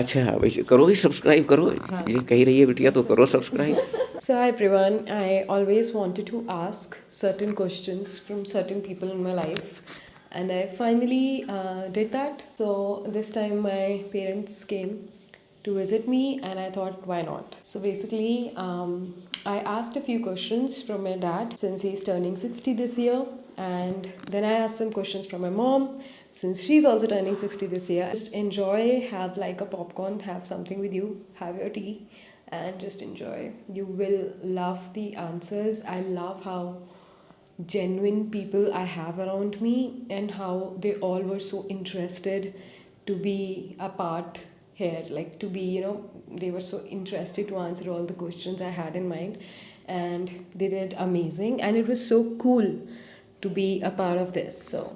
अच्छा वैसे करो ही, सब्सक्राइब करो। ये कही रही है बिटिया तो करो subscribe. So, hi everyone. I always wanted to ask certain questions from certain people in my life, and I finally did that. So, this time my parents came to visit me, and I thought, why not? So, basically, I asked a few questions from my dad since he's turning 60 this year, and then I asked some questions from my mom since she's also turning 60 this year. Just enjoy, have like a popcorn, have something with you, have your tea, and just enjoy. You will love the answers. I love how genuine people I have around me and how they all were so interested to be a part here, like to be, they were so interested to answer all the questions I had in mind, and they did amazing, and it was so cool to be a part of this. So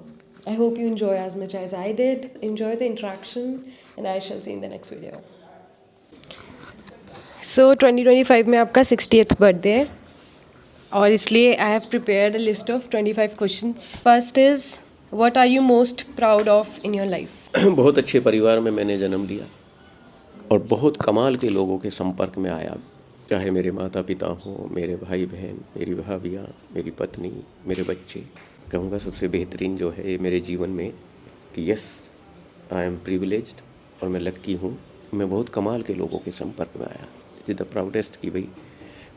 I hope you enjoy as much as I did. Enjoy the interaction, and I shall see you in the next video. So 2025 में आपका 60th birthday है, और इसलिए I have prepared a list of 25 questions. First is, what are you most proud of in your life? बहुत अच्छे परिवार में मैंने जन्म लिया और बहुत कमाल के लोगों के संपर्क में आया, चाहे मेरे माता पिता हों, मेरे भाई बहन, मेरी भाभियाँ, मेरी पत्नी, मेरे बच्चे. कहूँगा सबसे बेहतरीन जो है मेरे जीवन में कि यस, आई एम प्रिविलेज्ड और मैं लक्की हूँ. मैं बहुत कमाल के लोगों के संपर्क में आया. इज द प्राउडेस्ट कि भाई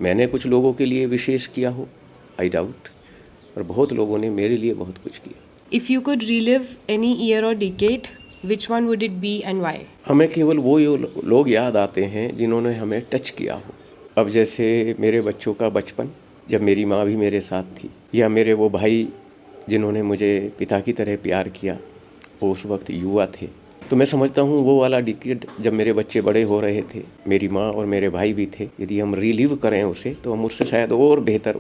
मैंने कुछ लोगों के लिए विशेष किया हो, आई डाउट, और बहुत लोगों ने मेरे लिए बहुत कुछ किया. If you could relive any year or decade, which one would it be and why? हमें केवल वो लोग याद आते हैं जिन्होंने हमें टच किया हो. अब जैसे मेरे बच्चों का बचपन, जब मेरी माँ भी मेरे साथ थी, या मेरे वो भाई जिन्होंने मुझे पिता की तरह प्यार किया, वो उस वक्त युवा थे. तो मैं समझता हूँ वो वाला डिकेड जब मेरे बच्चे बड़े हो रहे थे, मेरी माँ और मेरे भाई भी थे, यदि हम रिलीव करें उसे तो हम उससे शायद और बेहतर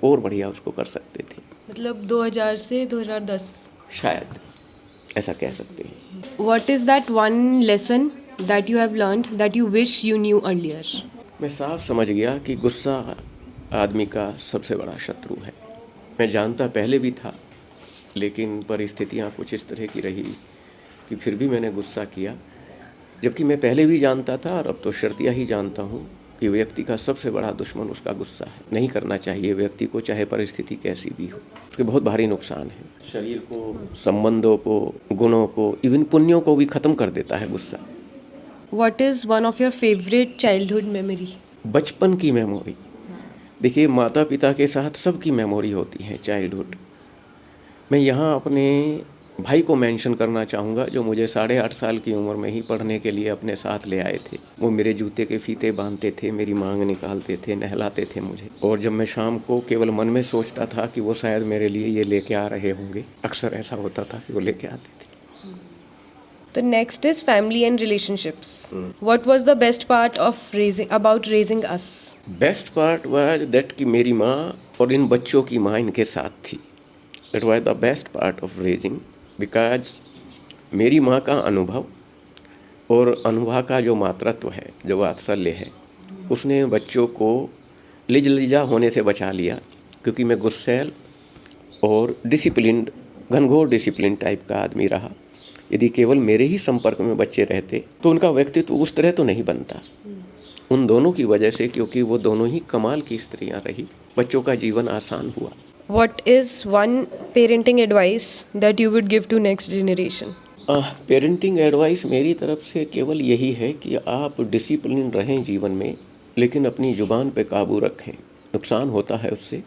और बढ़िया उसको कर सकते थे. मतलब 2000 से 2010 शायद ऐसा कह सकते हैं. What is that one lesson that you have learned that you wish you new earlier? मैं साफ समझ गया कि गुस्सा आदमी का सबसे बड़ा शत्रु है. मैं जानता पहले भी था, लेकिन परिस्थितियाँ कुछ इस तरह की रही कि फिर भी मैंने गुस्सा किया, जबकि मैं पहले भी जानता था और अब तो शर्तिया ही जानता हूँ कि व्यक्ति का सबसे बड़ा दुश्मन उसका गुस्सा है. नहीं करना चाहिए व्यक्ति को, चाहे परिस्थिति कैसी भी हो. उसके बहुत भारी नुकसान है, शरीर को, संबंधों को, गुणों को, इवन पुण्यों को भी ख़त्म कर देता है गुस्सा. What is one of your favourite childhood memory? बचपन की मेमोरी. देखिए, माता पिता के साथ सबकी मेमोरी होती है चाइल्डहुड. मैं यहाँ अपने भाई को मेंशन करना चाहूँगा, जो मुझे 8.5 साल की उम्र में ही पढ़ने के लिए अपने साथ ले आए थे. वो मेरे जूते के फीते बांधते थे, मेरी मांग निकालते थे, नहलाते थे मुझे, और जब मैं शाम को केवल मन में सोचता था कि वो शायद मेरे लिए ये लेके आ रहे होंगे, अक्सर ऐसा होता था कि वो लेके आते थे. The next is family and relationships. What was the best part of raising us? Best part was that कि मेरी माँ और इन बच्चों की माँ इनके साथ थी. It was the best part of raising, because मेरी माँ का अनुभव और अनुभव का जो मातृत्व है, जो वात्सल्य है, उसने बच्चों को लिजा होने से बचा लिया. क्योंकि मैं गुस्सैल और डिसिप्लिन्ड, घनघोर डिसिप्लिन टाइप का आदमी रहा. यदि केवल मेरे ही संपर्क में बच्चे रहते तो उनका व्यक्तित्व उस तरह तो नहीं बनता. उन दोनों की वजह से, क्योंकि वो दोनों ही कमाल की स्त्रियां रही, बच्चों का जीवन आसान हुआ. What is one parenting advice that you would give to next generation? Parenting advice मेरी तरफ से केवल यही है कि आप डिसिप्लिन रहें जीवन में, लेकिन अपनी ज़ुबान पे काबू रखें. नुकसान होता है उससे.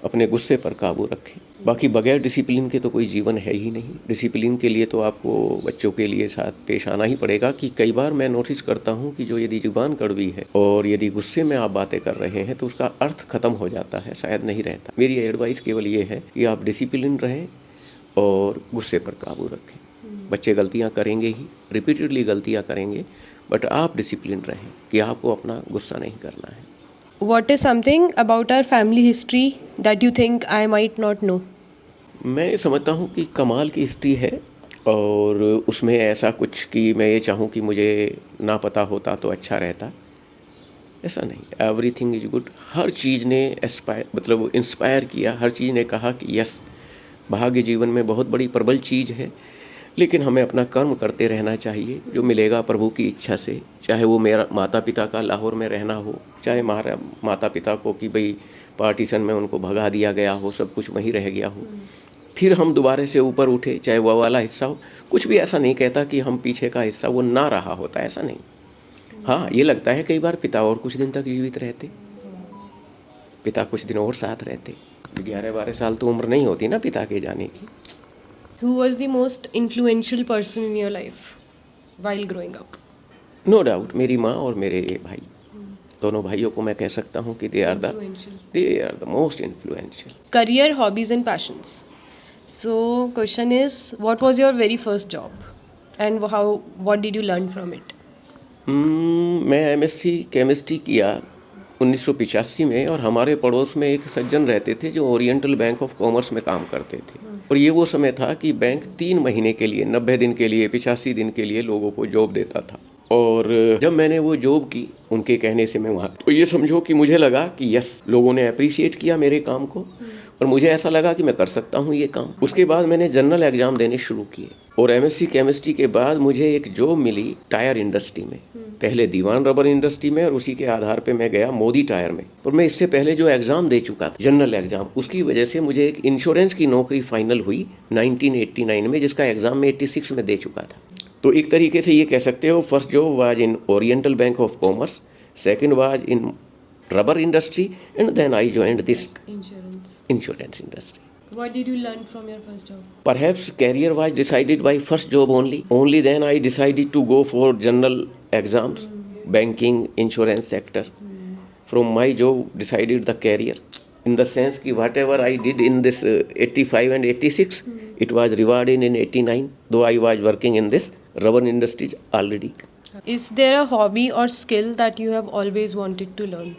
अपने गुस्से पर काबू रखें. बाकी बगैर डिसिप्लिन के तो कोई जीवन है ही नहीं. डिसिप्लिन के लिए तो आपको बच्चों के लिए साथ पेश आना ही पड़ेगा. कि कई बार मैं नोटिस करता हूँ कि जो यदि जुबान कड़वी है और यदि गुस्से में आप बातें कर रहे हैं तो उसका अर्थ ख़त्म हो जाता है, शायद नहीं रहता. मेरी एडवाइस केवल ये है कि आप डिसिप्लिन रहें और गुस्से पर काबू रखें. बच्चे गलतियाँ करेंगे ही, रिपीटेडली गलतियाँ करेंगे, बट आप डिसिप्लिन रहें कि आपको अपना गुस्सा नहीं करना है. What is something about our family history that you think I might not know? मैं समझता हूँ कि कमाल की हिस्ट्री है, और उसमें ऐसा कुछ कि मैं ये चाहूँ कि मुझे ना पता होता तो अच्छा रहता, ऐसा नहीं. Everything is good. हर चीज़ ने इंस्पायर किया. हर चीज़ ने कहा कि यस, भाग्य जीवन में बहुत बड़ी प्रबल चीज़ है. लेकिन हमें अपना कर्म करते रहना चाहिए, जो मिलेगा प्रभु की इच्छा से। चाहे वो मेरा माता पिता का लाहौर में रहना हो, चाहे हमारा माता पिता को कि भाई पार्टीशन में उनको भगा दिया गया हो, सब कुछ वहीं रह गया हो, फिर हम दोबारा से ऊपर उठे, चाहे वो वाला हिस्सा हो। कुछ भी ऐसा नहीं कहता कि हम पीछे का हिस्सा वो ना रहा होता, ऐसा नहीं। हाँ, ये लगता है कई बार पिता और कुछ दिन तक जीवित रहते, पिता कुछ दिन और साथ रहते। 11-12 साल तो उम्र नहीं होती ना पिता के जाने की। Who was the most influential person in your life while growing up? No doubt मेरी माँ और मेरे भाई, दोनों भाइयों को मैं कह सकता हूँ कि they are the most influential. Career, hobbies, and passions. So, question is, what was your very first job, and what did you learn from it? मैं एमएससी केमिस्ट्री किया 1985 में, और हमारे पड़ोस में एक सज्जन रहते थे जो ओरिएंटल बैंक ऑफ कॉमर्स में काम करते थे। और ये वो समय था कि बैंक 3 महीने के लिए, 90 दिन के लिए, 85 दिन के लिए लोगों को जॉब देता था। और जब मैंने वो जॉब की उनके कहने से मैं वहाँ, तो ये समझो कि मुझे लगा कि यस, लोगों ने अप्रिशिएट किया मेरे काम को, और मुझे ऐसा लगा कि मैं कर सकता हूँ ये काम। उसके बाद मैंने जनरल एग्जाम देने शुरू किए, और एमएससी केमिस्ट्री के बाद मुझे एक जॉब मिली टायर इंडस्ट्री में, पहले दीवान रबर इंडस्ट्री में, और उसी के आधार पे मैं गया मोदी टायर में। और मैं इससे पहले जो एग्ज़ाम दे चुका था जनरल एग्ज़ाम, उसकी वजह से मुझे एक इंश्योरेंस की नौकरी फाइनल हुई 1989 में, जिसका एग्ज़ाम मैं 86 में दे चुका था। तो एक तरीके से ये कह सकते हो, first job was in oriental bank of commerce, second was in rubber industry, and then I joined this insurance industry. What did you learn from your first job? Perhaps career was decided by first job only. Only then I decided to go for general exams, banking, insurance sector. From my job decided the career. In the sense कि whatever I did in this 85 and 86, it was rewarded in 89, though I was working in this rubber industry already. Is there a hobby or skill that you have always wanted to learn?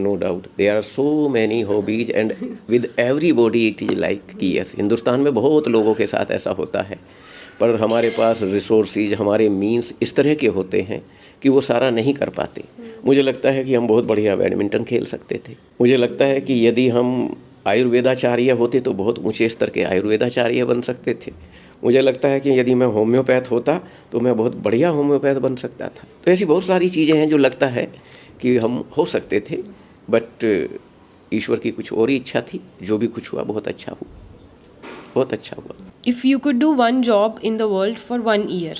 No doubt. There are so many hobbies and with everybody it is like कि yes, Hindustan में बहुत लोगों के साथ ऐसा होता है, पर हमारे पास रिसोर्सेज, हमारे मीन्स इस तरह के होते हैं कि वो सारा नहीं कर पाते। मुझे लगता है कि हम बहुत बढ़िया बैडमिंटन खेल सकते थे। मुझे लगता है कि यदि हम आयुर्वेदाचार्य होते तो बहुत ऊंचे स्तर के आयुर्वेदाचार्य बन सकते थे। मुझे लगता है कि यदि मैं होम्योपैथ होता तो मैं बहुत बढ़िया होम्योपैथ बन सकता था। तो ऐसी बहुत सारी चीज़ें हैं जो लगता है कि हम हो सकते थे, बट ईश्वर की कुछ और ही इच्छा थी। जो भी कुछ हुआ बहुत अच्छा हुआ, बहुत अच्छा हुआ। If you could do one job in the world for 1 year,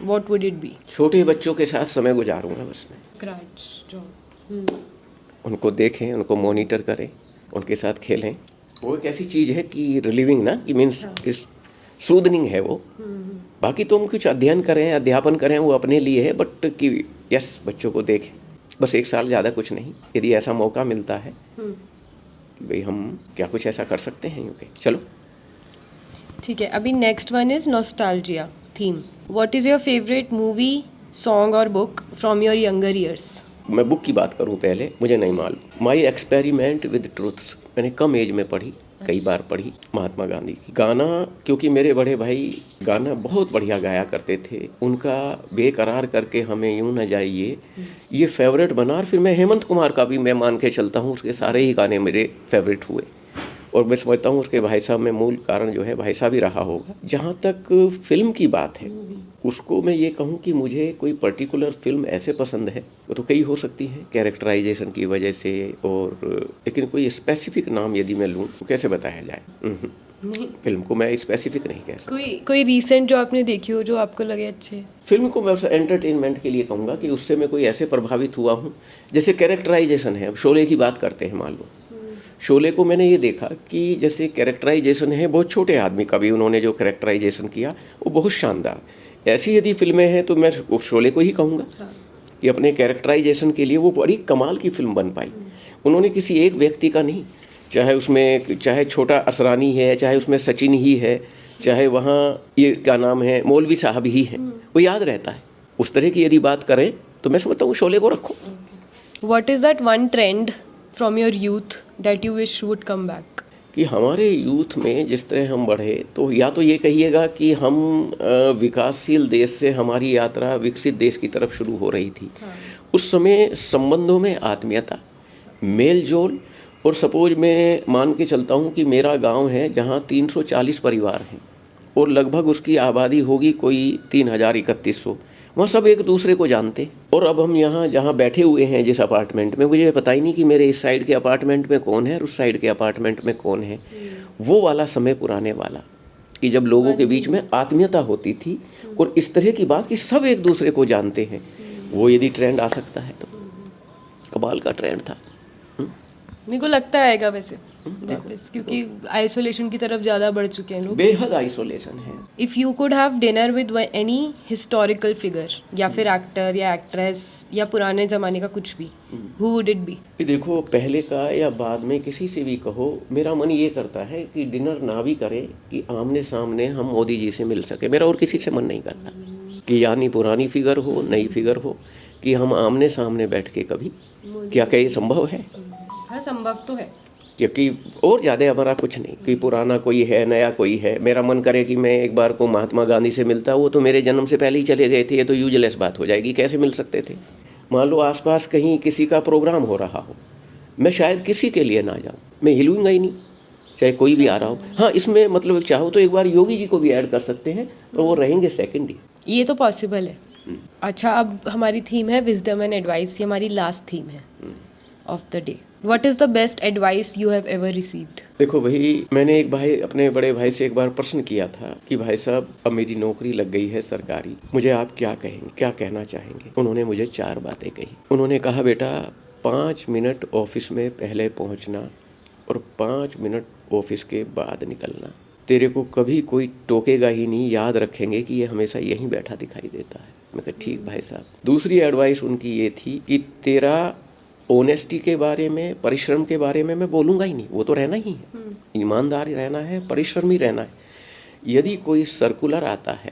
what would it be? छोटे बच्चों के साथ समय गुजारूंगा बस मैं। Crutch job. उनको देखें, उनको मॉनिटर करें, उनके साथ खेलें। वो एक ऐसी चीज़ है कि रिलीविंग ना, कि मीन्स इस सूदनिंग है वो। बाकी तो हम कुछ अध्ययन करें, अध्यापन करें, वो अपने लिए है, बट कि यस, बच्चों को देखें बस 1 साल, ज़्यादा कुछ नहीं। यदि ऐसा मौका मिलता है कि भाई हम क्या कुछ ऐसा कर सकते हैं, यूँ चलो। ठीक है, अभी next one is nostalgia theme. What is your favourite movie, song और book from your younger years? मैं बुक की बात करूं पहले, मुझे नहीं मालूम। माई एक्सपेरिमेंट विद ट्रूथ्स, मैंने कम एज में पढ़ी, कई बार पढ़ी। महात्मा गांधी की गाना, क्योंकि मेरे बड़े भाई गाना बहुत बढ़िया गाया करते थे। उनका बेकरार करके हमें यूं न जाइए, ये फेवरेट बना। और फिर मैं हेमंत कुमार का भी मैं मान के चलता हूँ, उसके सारे ही गाने मेरे फेवरेट हुए। और मैं समझता हूँ उसके भाई साहब में मूल कारण जो है भाई साहब ही रहा होगा। जहाँ तक फिल्म की बात है, उसको मैं ये कहूँ कि मुझे कोई पर्टिकुलर फिल्म ऐसे पसंद है, वो तो कई हो सकती हैं कैरेक्टराइजेशन की वजह से, और लेकिन कोई स्पेसिफिक नाम यदि मैं लूँ तो कैसे बताया जाए। नहीं, फिल्म को मैं स्पेसिफिक नहीं कह सकता। कोई रीसेंट जो आपने देखी हो जो आपको लगे अच्छे? फिल्म को मैं एंटरटेनमेंट के लिए कहूँगा कि उससे मैं कोई ऐसे प्रभावित हुआ हूँ, जैसे कैरेक्टराइजेशन है। शोले की बात करते हैं, मान लो शोले को मैंने ये देखा कि जैसे कैरेक्टराइजेशन है, बहुत छोटे आदमी का भी उन्होंने जो कैरेक्टराइजेशन किया वो बहुत शानदार। ऐसी यदि फिल्में हैं तो मैं शोले को ही कहूँगा कि अपने कैरेक्टराइजेशन के लिए वो बड़ी कमाल की फिल्म बन पाई। उन्होंने किसी एक व्यक्ति का नहीं, चाहे छोटा असरानी है, चाहे उसमें सचिन ही है, चाहे वहाँ ये क्या नाम है मौलवी साहब ही है, वो याद रहता है। उस तरह की यदि बात करें तो मैं समझता हूँ शोले को रखो। What is that one trend from your youth that you wish would come back? कि हमारे यूथ में जिस तरह हम बढ़े, तो या तो ये कहिएगा कि हम विकासशील देश से हमारी यात्रा विकसित देश की तरफ शुरू हो रही थी। उस समय संबंधों में आत्मीयता, मेल जोल, और सपोज मैं मान के चलता हूँ कि मेरा गांव है जहाँ 340 परिवार हैं, और लगभग उसकी आबादी होगी कोई 3,3100। वहाँ सब एक दूसरे को जानते। और अब हम यहाँ जहाँ बैठे हुए हैं जिस अपार्टमेंट में, मुझे पता ही नहीं कि मेरे इस साइड के अपार्टमेंट में कौन है और उस साइड के अपार्टमेंट में कौन है। वो वाला समय पुराने वाला कि जब लोगों के बीच में आत्मीयता होती थी और इस तरह की बात कि सब एक दूसरे को जानते हैं, वो यदि ट्रेंड आ सकता है तो कमाल का ट्रेंड था। मेरे को लगता आएगा वैसे वापस, क्योंकि आइसोलेशन की तरफ ज़्यादा बढ़ चुके हैं लोग। बेहद आइसोलेशन है। If you could have dinner with any historical figure या फिर एक्टर या एक्ट्रेस या पुराने ज़माने का कुछ भी, हु वुड इट बी? कि देखो, पहले का या बाद में किसी से भी कहो, मेरा मन ये करता है कि डिनर ना भी करे कि आमने सामने हम मोदी जी से मिल सके। मेरा और किसी से मन नहीं करता कि यानी पुरानी फिगर हो, नई फिगर हो, कि हम आमने सामने बैठ के कभी, क्या ये संभव है? हाँ, संभव तो है, क्योंकि और ज़्यादा हमारा कुछ नहीं कि पुराना कोई है नया कोई है। मेरा मन करे कि मैं एक बार को महात्मा गांधी से मिलता, वो तो मेरे जन्म से पहले ही चले गए थे, ये तो यूजलेस बात हो जाएगी, कैसे मिल सकते थे। मान लो आसपास कहीं किसी का प्रोग्राम हो रहा हो, मैं शायद किसी के लिए ना जाऊँ, मैं हिलूँगा ही नहीं, चाहे कोई भी आ रहा हो। हाँ, इसमें मतलब चाहो तो एक बार योगी जी को भी ऐड कर सकते हैं, तो वो रहेंगे सेकेंड ही। ये तो पॉसिबल है। अच्छा, अब हमारी थीम है विजडम एंड एडवाइस, ये हमारी लास्ट थीम है of the day. What is the best advice you have ever received? देखो भाई, मैंने एक भाई, अपने बड़े भाई से एक बार प्रश्न किया था कि भाई साहब, अब मेरी नौकरी लग गई है सरकारी, मुझे आप क्या कहेंगे, क्या कहना चाहेंगे? उन्होंने मुझे 4 बातें कही। उन्होंने कहा, बेटा 5 मिनट ऑफिस में पहले पहुंचना और 5 मिनट ऑफिस के बाद निकलना। तेरे को कभी कोई टोकेगा ही नहीं, याद रखेंगे कि ये हमेशा यहीं बैठा दिखाई देता है। मैं कहा ठीक भाई साहब। दूसरी एडवाइस उनकी ये थी कि तेरा ऑनेस्टी के बारे में, परिश्रम के बारे में मैं बोलूँगा ही नहीं, वो तो रहना ही है, ईमानदार रहना है, परिश्रमी रहना है। यदि कोई सर्कुलर आता है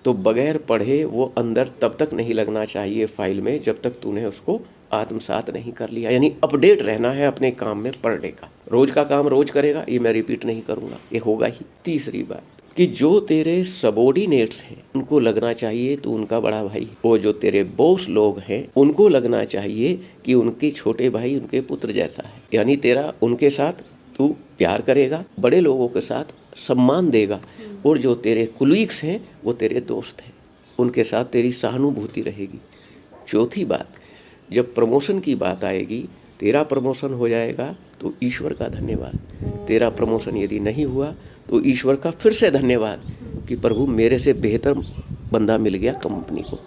तो बगैर पढ़े वो अंदर तब तक नहीं लगना चाहिए फाइल में जब तक तूने उसको आत्मसात नहीं कर लिया। यानी अपडेट रहना है अपने काम में पर डे का। रोज का काम रोज करेगा, ये मैं रिपीट नहीं करूँगा, ये होगा ही। तीसरी बात कि जो तेरे सबॉर्डिनेट्स हैं उनको लगना चाहिए तू उनका बड़ा भाई, और जो तेरे बॉस लोग हैं उनको लगना चाहिए कि उनके छोटे भाई उनके पुत्र जैसा है। यानी तेरा उनके साथ तू प्यार करेगा, बड़े लोगों के साथ सम्मान देगा, और जो तेरे कुलीग्स हैं वो तेरे दोस्त हैं, उनके साथ तेरी सहानुभूति रहेगी। चौथी बात, जब प्रमोशन की बात आएगी, तेरा प्रमोशन हो जाएगा तो ईश्वर का धन्यवाद, तेरा प्रमोशन यदि नहीं हुआ तो ईश्वर का फिर से धन्यवाद कि प्रभु मेरे से बेहतर बंदा मिल गया कंपनी को।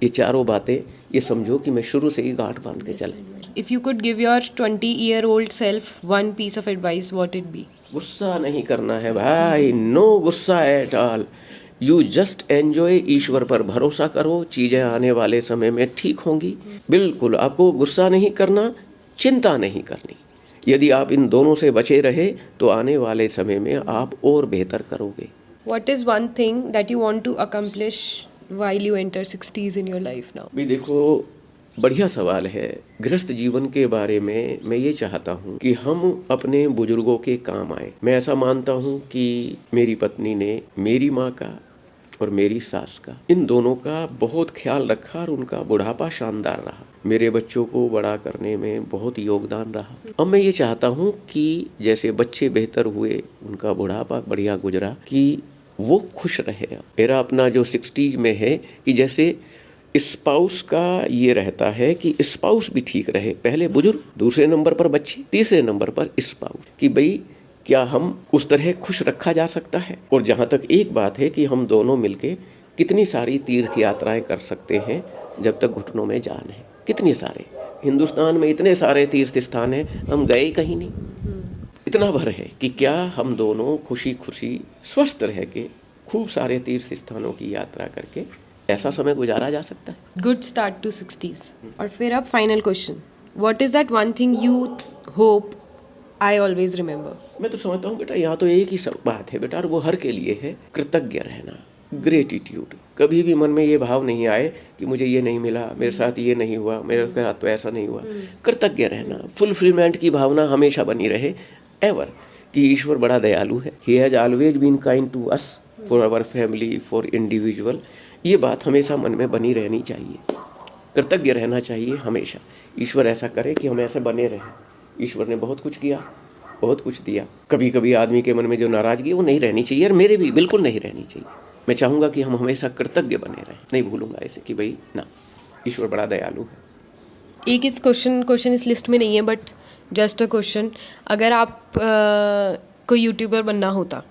ये चारों बातें ये समझो कि मैं शुरू से ही गांठ बांध के चले। If you could give your 20-year-old self one piece of advice, what it be? गुस्सा नहीं करना है भाई, नो गुस्सा at all. You just enjoy, ईश्वर पर भरोसा करो, चीज़ें आने वाले समय में ठीक होंगी। बिल्कुल आपको गुस्सा नहीं करना, चिंता नहीं करनी। यदि आप इन दोनों से बचे रहे तो आने वाले समय में आप और बेहतर करोगे। What is one thing that you want to accomplish while you enter 60s in your life now? भी देखो, बढ़िया सवाल है। गृहस्थ जीवन के बारे में मैं ये चाहता हूँ कि हम अपने बुजुर्गों के काम आए। मैं ऐसा मानता हूँ कि मेरी पत्नी ने मेरी माँ का और मेरी सास का, इन दोनों का बहुत ख्याल रखा और उनका बुढ़ापा शानदार रहा। मेरे बच्चों को बड़ा करने में बहुत योगदान रहा। अब मैं ये चाहता हूँ कि जैसे बच्चे बेहतर हुए, उनका बुढ़ापा बढ़िया गुजरा, कि वो खुश रहे। मेरा अपना जो 60s में है कि जैसे स्पाउस का ये रहता है कि स्पाउस भी ठीक रहे, पहले बुजुर्ग, दूसरे नंबर पर बच्चे, तीसरे नंबर पर स्पाउस, कि भाई क्या हम उस तरह खुश रखा जा सकता है। और जहाँ तक एक बात है कि हम दोनों मिलके कितनी सारी तीर्थ यात्राएं कर सकते हैं जब तक घुटनों में जान है। कितने सारे, हिंदुस्तान में इतने सारे तीर्थ स्थान हैं, हम गए कहीं नहीं। इतना भर है कि क्या हम दोनों खुशी खुशी स्वस्थ रह के खूब सारे तीर्थ स्थानों की यात्रा करके ऐसा समय गुजारा जा सकता है। Good start to 60s. और फिर अब final question, what is that one thing you hope I always remember? मैं तो समझता हूँ बेटा, यहाँ तो एक ही सब बात है बेटा, और वो हर के लिए है, कृतज्ञ रहना, ग्रेटिट्यूड। कभी भी मन में ये भाव नहीं आए कि मुझे ये नहीं मिला, मेरे साथ ये नहीं हुआ, मेरे साथ तो ऐसा नहीं हुआ। कृतज्ञ रहना, फुलफिलमेंट की भावना हमेशा बनी रहे, एवर, कि ईश्वर बड़ा दयालु है। He has always been kind to us, for our family, for individual. ये बात हमेशा मन में बनी रहनी चाहिए, कृतज्ञ रहना चाहिए हमेशा। ईश्वर ऐसा करे कि हम ऐसे बने रहें। ईश्वर ने बहुत कुछ किया, बहुत कुछ दिया। कभी कभी आदमी के मन में जो नाराज़गी है वो नहीं रहनी चाहिए, और मेरे भी बिल्कुल नहीं रहनी चाहिए। मैं चाहूँगा कि हम हमेशा कृतज्ञ बने रहें। नहीं भूलूंगा ऐसे कि भाई ना, ईश्वर बड़ा दयालु है। एक इस क्वेश्चन इस लिस्ट में नहीं है, बट जस्ट अ क्वेश्चन, अगर आप कोई यूट्यूबर बनना होता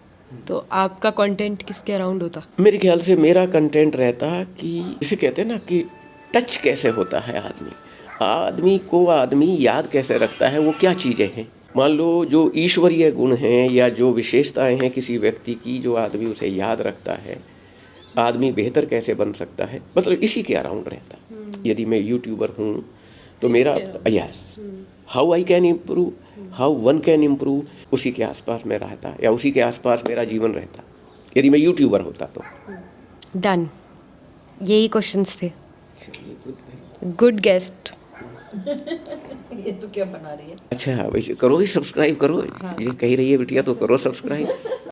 तो आपका कंटेंट किसके अराउंड होता? मेरे ख्याल से मेरा कंटेंट रहता कि जिसे कहते हैं ना कि टच कैसे होता है आदमी, आदमी को आदमी याद कैसे रखता है, वो क्या चीज़ें हैं। मान लो जो ईश्वरीय गुण हैं या जो विशेषताएं हैं किसी व्यक्ति की, जो आदमी उसे याद रखता है, आदमी बेहतर कैसे बन सकता है, मतलब इसी के अराउंड रहता। यदि मैं यूट्यूबर हूँ तो मेरा yes, how I can improve, how one can improve, उसी के आसपास मैं रहता, या उसी के आसपास मेरा जीवन रहता यदि मैं यूट्यूबर होता तो। डन, यही क्वेश्चंस थे। Good guest. ये तो क्या बना रही है? अच्छा वैसे करो ही, सब्सक्राइब करो। ये कही रही है बिटिया तो करो सब्सक्राइब।